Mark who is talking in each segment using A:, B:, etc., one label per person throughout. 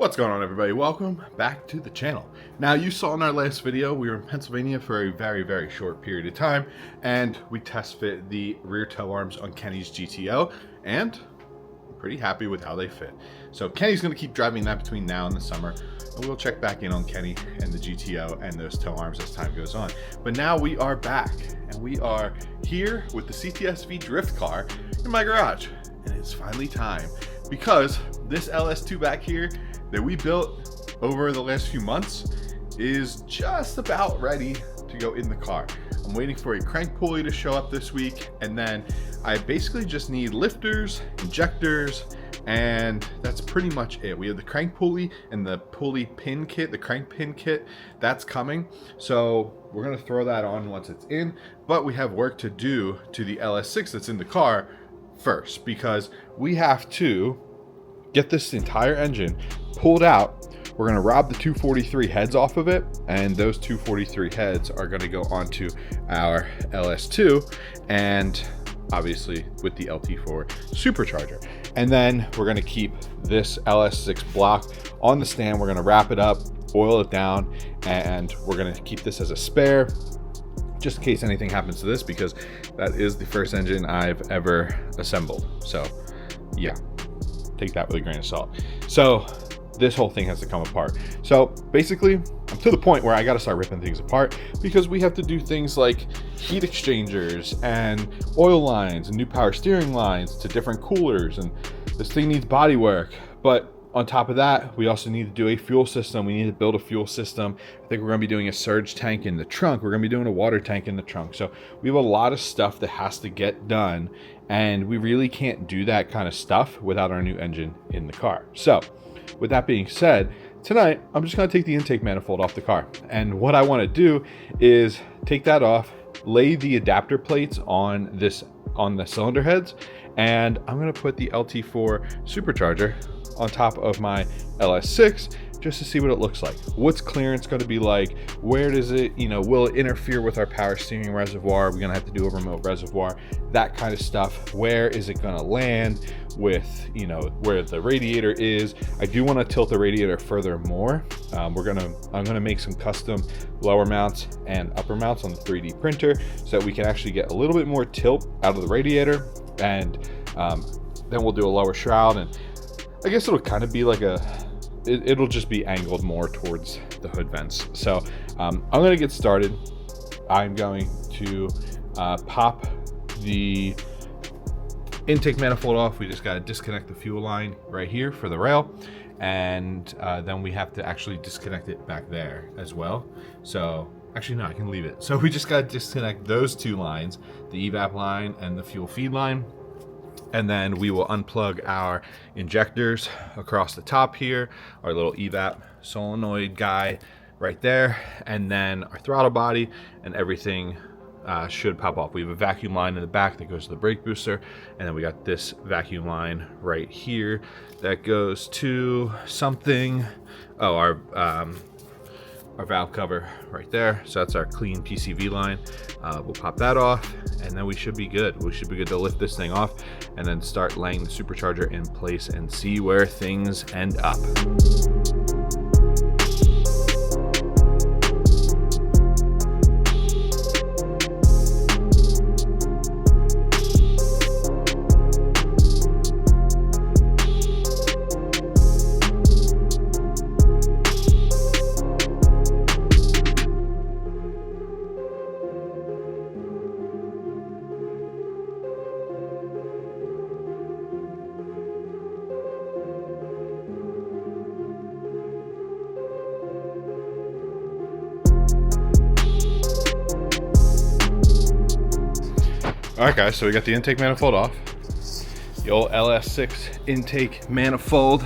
A: What's going on, everybody? Welcome back to the channel. Now, you saw in our last video, we were in Pennsylvania for a very short period of time, and we test fit the rear tail arms on Kenny's GTO, and I'm pretty happy with how they fit. So Kenny's going to keep driving that between now and the summer, and we'll check back in on Kenny and the GTO and those tail arms as time goes on. But now we are back, and we are here with the CTS-V drift car in my garage, and it's finally time, because this LS2 back here that we built over the last few months is just about ready to go in the car. I'm waiting for a crank pulley to show up this week, and then I basically just need lifters, injectors, and that's pretty much it. We have the crank pulley and the pulley pin kit, the crank pin kit, that's coming. So we're gonna throw that on once it's in, but we have work to do to the LS6 that's in the car first, because we have to get this entire engine pulled out. We're gonna rob the 243 heads off of it, and those 243 heads are gonna go onto our LS2, and obviously with the LT4 Supercharger. And then we're gonna keep this LS6 block on the stand. We're gonna wrap it up, oil it down, and we're gonna keep this as a spare, just in case anything happens to this, because that is the first engine I've ever assembled. So yeah, take that with a grain of salt. So this whole thing has to come apart. So basically, I'm to the point where I got to start ripping things apart, because we have to do things like heat exchangers and oil lines and new power steering lines to different coolers, and this thing needs body work. But on top of that, we also need to do a fuel system. We need to build a fuel system. I think we're going to be doing a surge tank in the trunk. We're going to be doing a water tank in the trunk. So we have a lot of stuff that has to get done, and we really can't do that kind of stuff without our new engine in the car. So with that being said, tonight I'm just going to take the intake manifold off the car, and what I want to do is take that off, lay the adapter plates on the cylinder heads, and I'm going to put the LT4 Supercharger on top of my LS6 just to see what it looks like. What's clearance going to be like? Where does it, will it interfere with our power steering reservoir? We're going to have to do a remote reservoir, that kind of stuff. Where is it going to land with, where the radiator is? I do want to tilt the radiator further more. I'm going to make some custom lower mounts and upper mounts on the 3D printer so that we can actually get a little bit more tilt out of the radiator, and then we'll do a lower shroud, and I guess it'll kind of be like it'll just be angled more towards the hood vents. So I'm going to get started. I'm going to pop the intake manifold off. We just got to disconnect the fuel line right here for the rail, and then we have to actually disconnect it back there as well. So actually, no, I can leave it. So we just got to disconnect those two lines, the evap line and the fuel feed line. And then we will unplug our injectors across the top here, our little evap solenoid guy right there, and then our throttle body, and everything should pop off. We have a vacuum line in the back that goes to the brake booster, and then we got this vacuum line right here that goes to something. Oh, our valve cover right there. So that's our clean PCV line. We'll pop that off, and then we should be good. We should be good to lift this thing off and then start laying the supercharger in place and see where things end up. All right, guys, so we got the intake manifold off. The old LS6 intake manifold.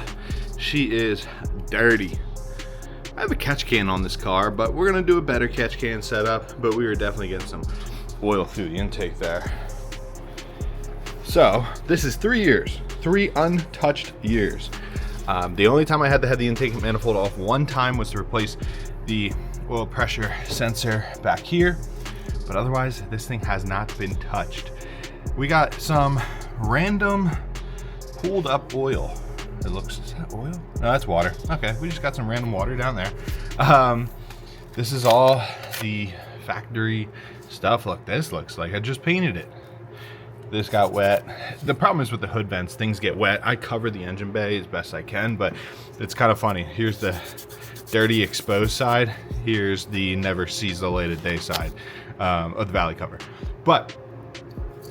A: She is dirty. I have a catch can on this car, but we're gonna do a better catch can setup, but we were definitely getting some oil through the intake there. So this is 3 years, 3 untouched years. The only time I had to have the intake manifold off one time was to replace the oil pressure sensor back here. But otherwise, this thing has not been touched. We got some random pulled up oil. It looks, is that oil? No, that's water. Okay, we just got some random water down there. This is all the factory stuff. Look, this looks like I just painted it. This got wet. The problem is with the hood vents, things get wet. I cover the engine bay as best I can, but it's kind of funny. Here's the dirty exposed side. Here's the never sees the light of day side of the valley cover. But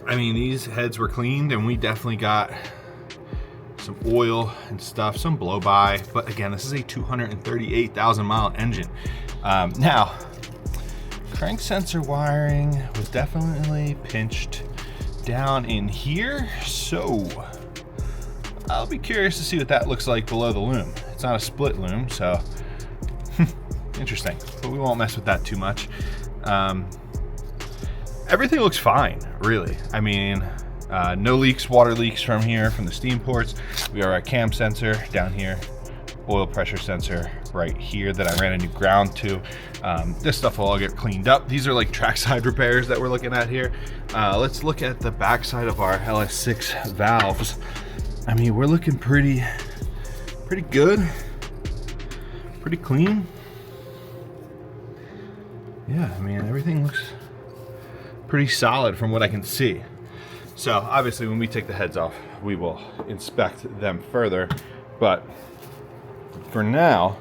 A: I mean, these heads were cleaned, and we definitely got some oil and stuff, some blow by. But again, this is a 238,000 mile engine. Now, crank sensor wiring was definitely pinched down in here, so I'll be curious to see what that looks like below the loom. It's not a split loom, so interesting, but we won't mess with that too much. Everything looks fine, really. I mean, no leaks, water leaks from here, from the steam ports. We are a cam sensor down here, oil pressure sensor right here that I ran a new ground to. This stuff will all get cleaned up. These are like trackside repairs that we're looking at here. Let's look at the backside of our LS6 valves. I mean, we're looking pretty good, pretty clean. Yeah, I mean, everything looks pretty solid from what I can see. So obviously when we take the heads off, we will inspect them further. But for now,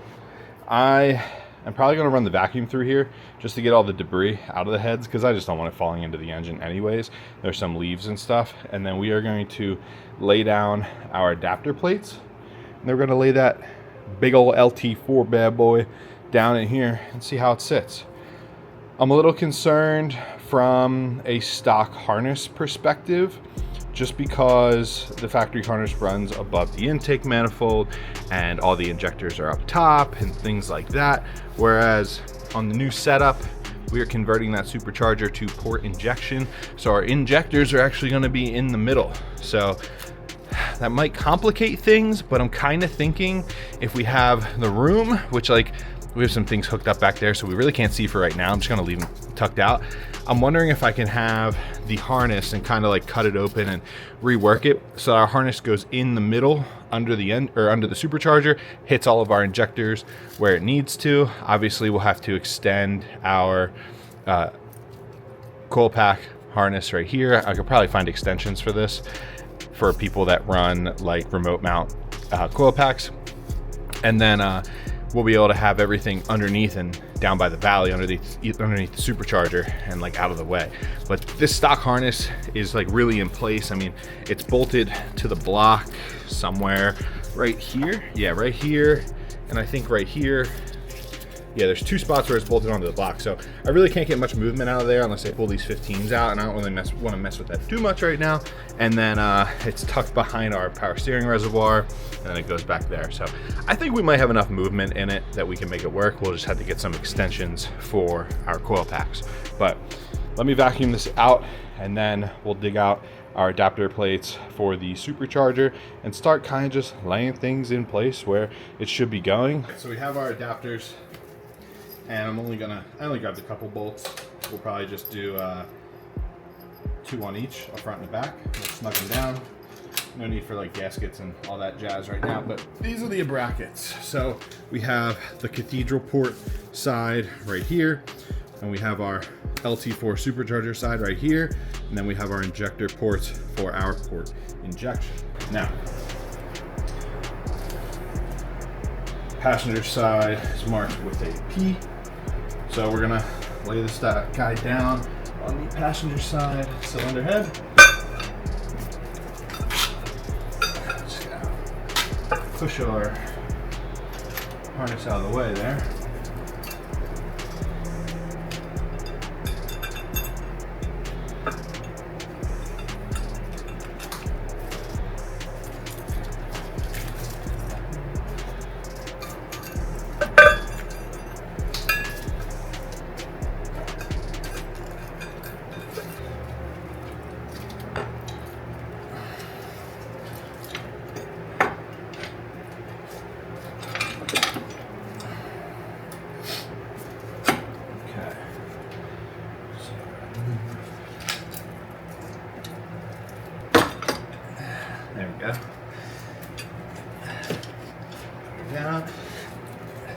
A: I am probably gonna run the vacuum through here just to get all the debris out of the heads, because I just don't want it falling into the engine anyways. There's some leaves and stuff. And then we are going to lay down our adapter plates. And we're gonna lay that big old LT4 bad boy down in here and see how it sits. I'm a little concerned from a stock harness perspective, just because the factory harness runs above the intake manifold and all the injectors are up top and things like that. Whereas on the new setup, we are converting that supercharger to port injection. So our injectors are actually gonna be in the middle. So that might complicate things, but I'm kind of thinking if we have the room, which like, we have some things hooked up back there, so we really can't see for right now. I'm just gonna leave them tucked out. I'm wondering if I can have the harness and kind of like cut it open and rework it so our harness goes in the middle under the end or under the supercharger, hits all of our injectors where it needs to. Obviously, we'll have to extend our coil pack harness right here. I could probably find extensions for this for people that run like remote mount coil packs, and then we'll be able to have everything underneath and down by the valley underneath the supercharger and like out of the way. But this stock harness is like really in place. I mean, it's bolted to the block somewhere right here. Yeah, right here. And I think right here. Yeah, there's two spots where it's bolted onto the block. So I really can't get much movement out of there unless I pull these 15s out, and I don't really want to mess with that too much right now. And then it's tucked behind our power steering reservoir, and then it goes back there. So I think we might have enough movement in it that we can make it work. We'll just have to get some extensions for our coil packs. But let me vacuum this out, and then we'll dig out our adapter plates for the supercharger and start kind of just laying things in place where it should be going. So we have our adapters, and I only grabbed a couple bolts. We'll probably just do 2 on each, up front and the back. We'll snug them down. No need for like gaskets and all that jazz right now, but these are the brackets. So we have the cathedral port side right here, and we have our LT4 supercharger side right here, and then we have our injector ports for our port injection. Now, passenger side is marked with a P. So we're gonna lay this guy down on the passenger side cylinder head. Just gotta push our harness out of the way there.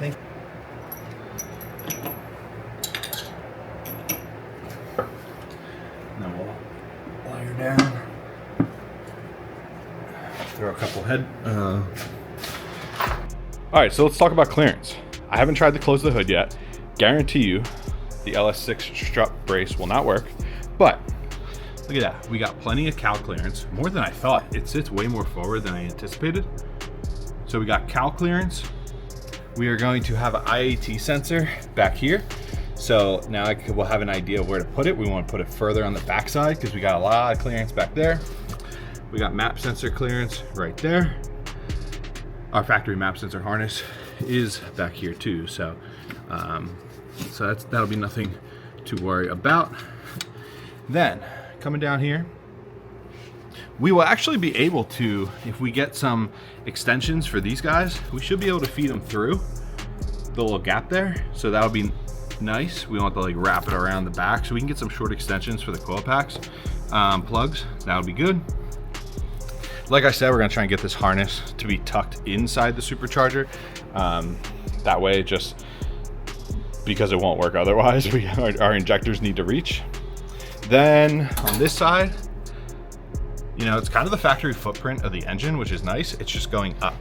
A: Thank you. Now we'll wire down. Throw a couple head. All right, so let's talk about clearance. I haven't tried to close the hood yet. Guarantee you the LS6 strut brace will not work, but look at that. We got plenty of cowl clearance, more than I thought. It sits way more forward than I anticipated. So we got cowl clearance. We are going to have an IAT sensor back here. So now we'll have an idea of where to put it. We want to put it further on the back side because we got a lot of clearance back there. We got map sensor clearance right there. Our factory map sensor harness is back here too. So, that'll be nothing to worry about. Then coming down here, we will actually be able to, if we get some extensions for these guys, we should be able to feed them through the little gap there. So that'll be nice. We want to like wrap it around the back so we can get some short extensions for the coil packs, plugs. That'll be good. Like I said, we're gonna try and get this harness to be tucked inside the supercharger. That way, just because it won't work otherwise, our injectors need to reach. Then on this side, you know, it's kind of the factory footprint of the engine, which is nice. It's just going up.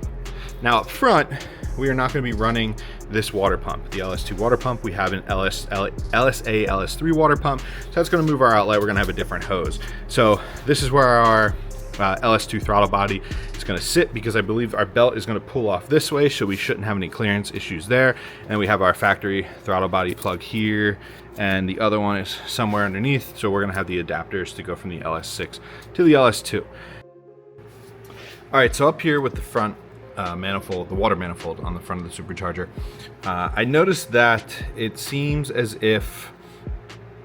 A: Now up front, we are not gonna be running this water pump, the LS2 water pump. We have an LSA LS3 water pump. So that's gonna move our outlet. We're gonna have a different hose. So this is where our LS2 throttle body is going to sit, because I believe our belt is going to pull off this way, so we shouldn't have any clearance issues there. And we have our factory throttle body plug here, and the other one is somewhere underneath, so we're going to have the adapters to go from the LS6 to the LS2. All right, so up here with the front manifold, the water manifold on the front of the supercharger, I noticed that it seems as if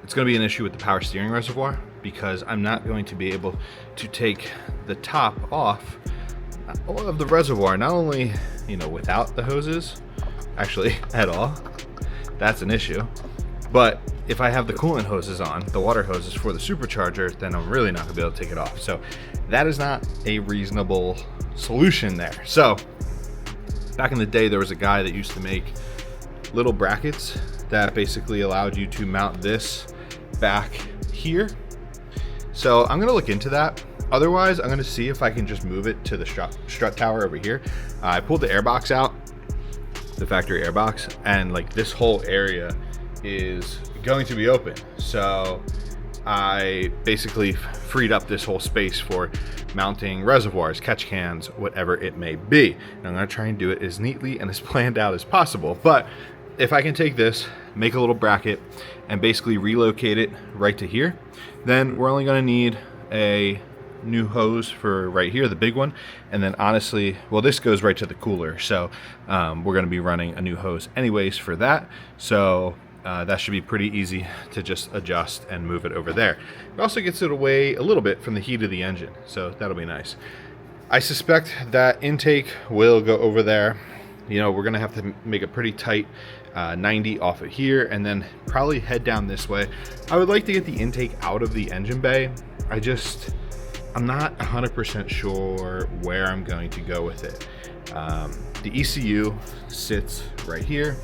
A: it's going to be an issue with the power steering reservoir, because I'm not going to be able to take the top off of the reservoir, not only, you know, without the hoses, actually at all, that's an issue, but if I have the coolant hoses on, the water hoses for the supercharger, then I'm really not gonna be able to take it off. So that is not a reasonable solution there. So back in the day, there was a guy that used to make little brackets that basically allowed you to mount this back here. So I'm gonna look into that. Otherwise, I'm gonna see if I can just move it to the strut tower over here. I pulled the airbox out, the factory airbox, and like this whole area is going to be open. So I basically freed up this whole space for mounting reservoirs, catch cans, whatever it may be. And I'm gonna try and do it as neatly and as planned out as possible. But if I can take this, make a little bracket, and basically relocate it right to here, then we're only gonna need a new hose for right here, the big one. And then honestly, well, this goes right to the cooler. So we're gonna be running a new hose anyways for that. So that should be pretty easy to just adjust and move it over there. It also gets it away a little bit from the heat of the engine. So that'll be nice. I suspect that intake will go over there. You know, we're gonna have to make a pretty tight 90 off of here, and then probably head down this way. I would like to get the intake out of the engine bay. I'm not 100% sure where I'm going to go with it. The ECU sits right here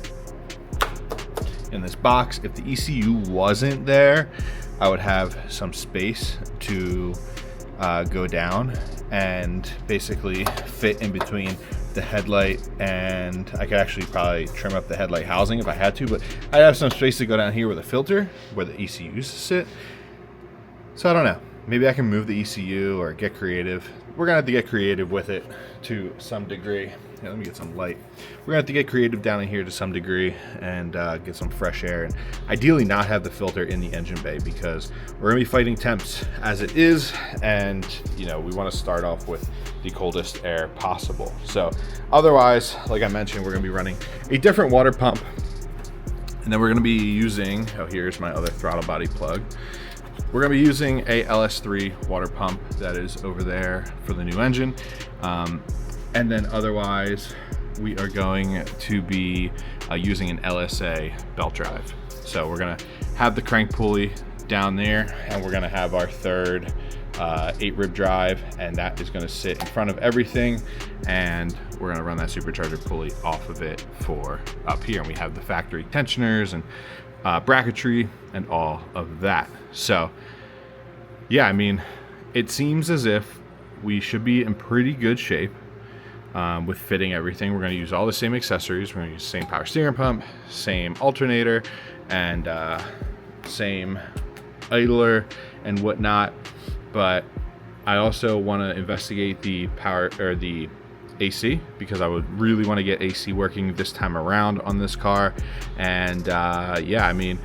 A: in this box. If the ECU wasn't there, I would have some space to go down and basically fit in between the headlight, and I could actually probably trim up the headlight housing if I had to, but I'd have some space to go down here with a filter where the ECUs sit. So I don't know, maybe I can move the ECU or get creative. We're gonna have to get creative with it to some degree. Yeah, let me get some light. We're gonna have to get creative down in here to some degree and get some fresh air, and ideally not have the filter in the engine bay, because we're gonna be fighting temps as it is, and you know, we want to start off with the coldest air possible. So otherwise, like I mentioned, we're gonna be running a different water pump, and then we're gonna be using, oh, here's my other throttle body plug. We're gonna be using a LS3 water pump that is over there for the new engine. And then otherwise, we are going to be using an LSA belt drive. So we're gonna have the crank pulley down there, and we're gonna have our third 8-rib drive, and that is gonna sit in front of everything, and we're gonna run that supercharger pulley off of it for up here. And we have the factory tensioners and bracketry and all of that. So yeah, I mean, it seems as if we should be in pretty good shape with fitting everything. We're going to use all the same accessories. We're going to use the same power steering pump, same alternator, and same idler and whatnot. But I also want to investigate the power or the AC, because I would really want to get AC working this time around on this car. And yeah, I mean,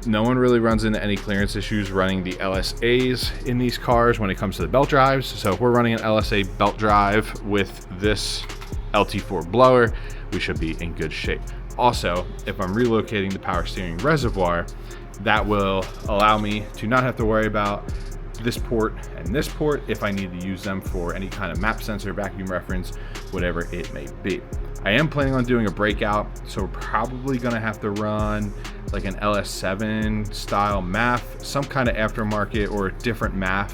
A: no one really runs into any clearance issues running the LSAs in these cars when it comes to the belt drives. So if we're running an LSA belt drive with this LT4 blower, we should be in good shape. Also, if I'm relocating the power steering reservoir, that will allow me to not have to worry about this port and this port if I need to use them for any kind of map sensor, vacuum reference, whatever it may be. I am planning on doing a breakout, so we're probably gonna have to run like an LS7 style MAF, some kind of aftermarket or a different MAF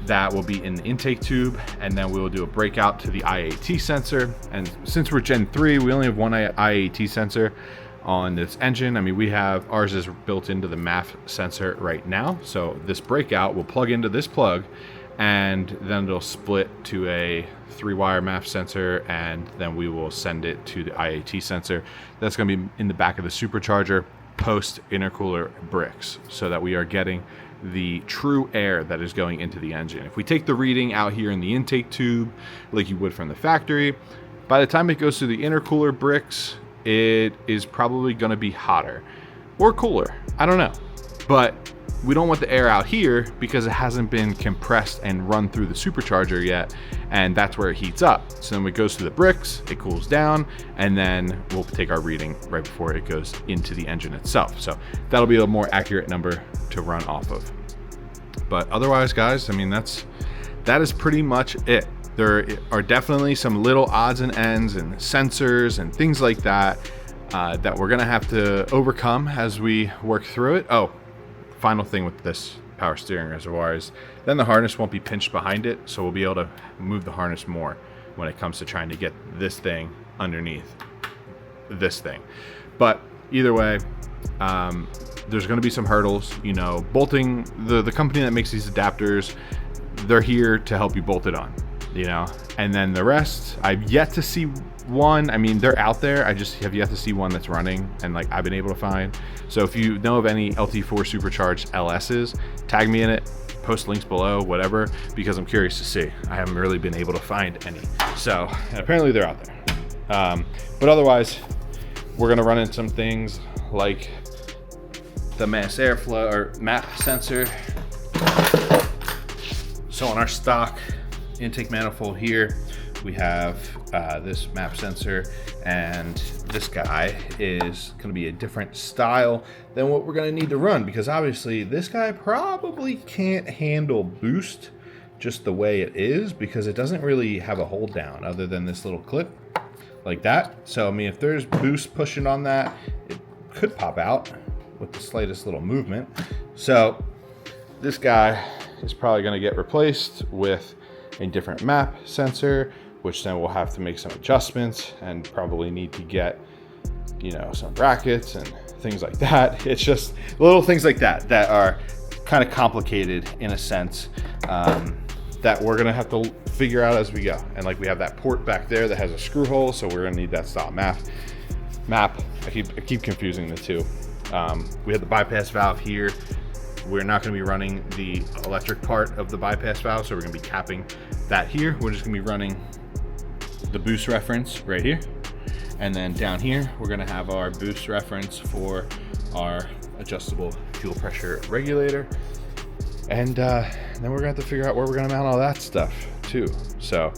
A: that will be in the intake tube, and then we will do a breakout to the IAT sensor. And since we're Gen 3, we only have one IAT sensor on this engine. I mean, we have, ours is built into the MAF sensor right now. So this breakout will plug into this plug, and then it'll split to a 3-wire MAF sensor, and then we will send it to the IAT sensor. That's going to be in the back of the supercharger post intercooler bricks, so that we are getting the true air that is going into the engine. If we take the reading out here in the intake tube like you would from the factory, by the time it goes to the intercooler bricks, it is probably going to be hotter or cooler. I don't know. But we don't want the air out here because it hasn't been compressed and run through the supercharger yet, and that's where it heats up. So then it goes to the bricks, it cools down, and then we'll take our reading right before it goes into the engine itself. So that'll be a more accurate number to run off of. But otherwise, guys, I mean, that is pretty much it. There are definitely some little odds and ends and sensors and things like that that we're gonna have to overcome as we work through it. Oh, final thing with this power steering reservoir is then the harness won't be pinched behind it, so we'll be able to move the harness more when it comes to trying to get this thing underneath this thing. But either way, there's going to be some hurdles. You know, bolting, the company that makes these adapters, they're here to help you bolt it on, you know. And then the rest, I've yet to see one. I mean, they're out there, I just have yet to see one that's running and like I've been able to find. So if you know of any LT4 supercharged LSs, tag me in it, post links below, whatever, because I'm curious to see. I haven't really been able to find any. So apparently they're out there. But otherwise, we're gonna run into some things like the mass airflow or MAP sensor. So on our stock intake manifold here, we have this MAP sensor, and this guy is going to be a different style than what we're going to need to run, because obviously this guy probably can't handle boost just the way it is, because it doesn't really have a hold down other than this little clip like that. So I mean, if there's boost pushing on that, it could pop out with the slightest little movement. So this guy is probably going to get replaced with a different MAP sensor, which then we'll have to make some adjustments and probably need to get, you know, some brackets and things like that. It's just little things like that that are kind of complicated in a sense, that we're gonna have to figure out as we go. And like we have that port back there that has a screw hole, so we're gonna need that style MAP. I keep confusing the two. We have the bypass valve here. We're not going to be running the electric part of the bypass valve, so we're going to be capping that here. We're just going to be running the boost reference right here, and then down here we're going to have our boost reference for our adjustable fuel pressure regulator, and then we're going to have to figure out where we're going to mount all that stuff too. So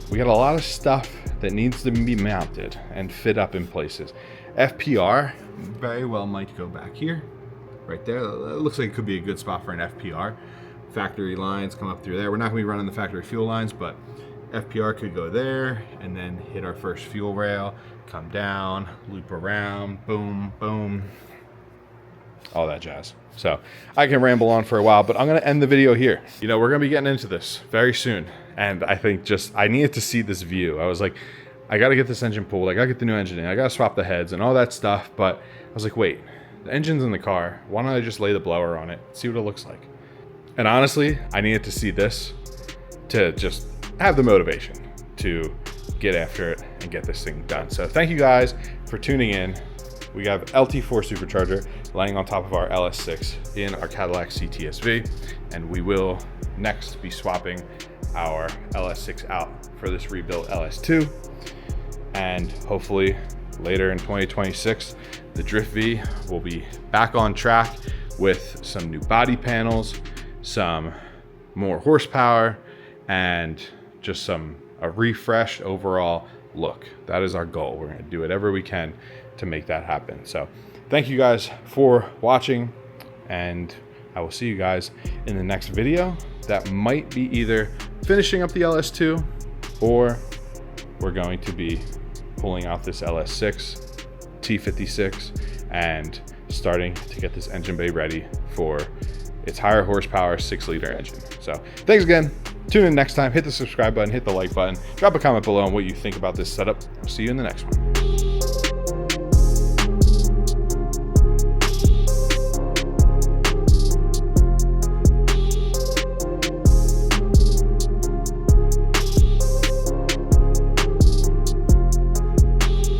A: we got a lot of stuff that needs to be mounted and fit up in places. FPR very well might go back here. Right there, it looks like it could be a good spot for an FPR. Factory lines come up through there. We're not gonna be running the factory fuel lines, but FPR could go there and then hit our first fuel rail, come down, loop around, boom, boom. all that jazz. So I can ramble on for a while, but I'm going to end the video here. You know, we're going to be getting into this very soon. And I think I needed to see this view. I was like, I got to get this engine pulled. I got to get the new engine in. I got to swap the heads and all that stuff. But I was like, wait, the engine's in the car. Why don't I just lay the blower on it, see what it looks like? And honestly, I needed to see this to just have the motivation to get after it and get this thing done. So thank you guys for tuning in. We have LT4 Supercharger laying on top of our LS6 in our Cadillac CTS-V, and we will next be swapping our LS6 out for this rebuilt LS2, and hopefully later in 2026 the Drift V will be back on track with some new body panels, some more horsepower, and just a refreshed overall look. That is our goal. We're going to do whatever we can to make that happen. So thank you guys for watching, and I will see you guys in the next video. That might be either finishing up the LS2, or we're going to be pulling out this LS6 T56 and starting to get this engine bay ready for its higher horsepower 6-liter engine. So thanks again. Tune in next time. Hit the subscribe button, hit the like button, drop a comment below on what you think about this setup. I'll see you in the next one.